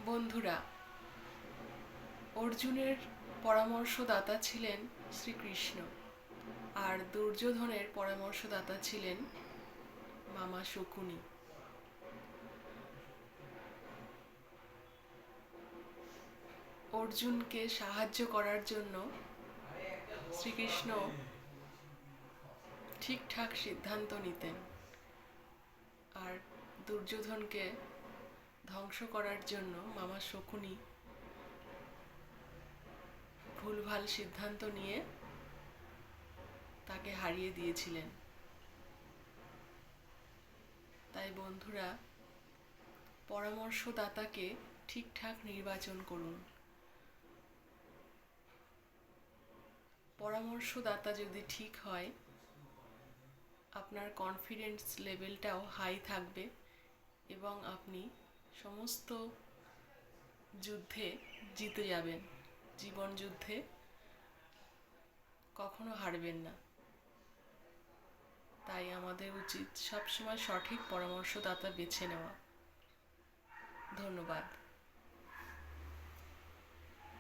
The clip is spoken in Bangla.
বন্ধুরা, অর্জুনের পরামর্শদাতা ছিলেন শ্রীকৃষ্ণ, আর দুর্যোধনের পরামর্শদাতা ছিলেন মামা শকুনি। অর্জুনকে সাহায্য করার জন্য শ্রীকৃষ্ণ ঠিকঠাক সিদ্ধান্ত নিতেন, আর দুর্যোধনকে ধ্বংস করার জন্য মামা শকুনি ভুলভাল সিদ্ধান্ত নিয়ে তাকে হারিয়ে দিয়েছিলেন। তাই বন্ধুরা, পরামর্শদাতাকে ঠিকঠাক নির্বাচন করুন। পরামর্শদাতা যদি ঠিক হয়, আপনার কনফিডেন্স লেভেলটাও হাই থাকবে এবং আপনি সমস্ত যুদ্ধে জিতে যাবেন। জীবন যুদ্ধে কখনো হারবেন না। তাই আমাদের উচিত সবসময় সঠিক পরামর্শদাতা বেছে নেওয়া। ধন্যবাদ।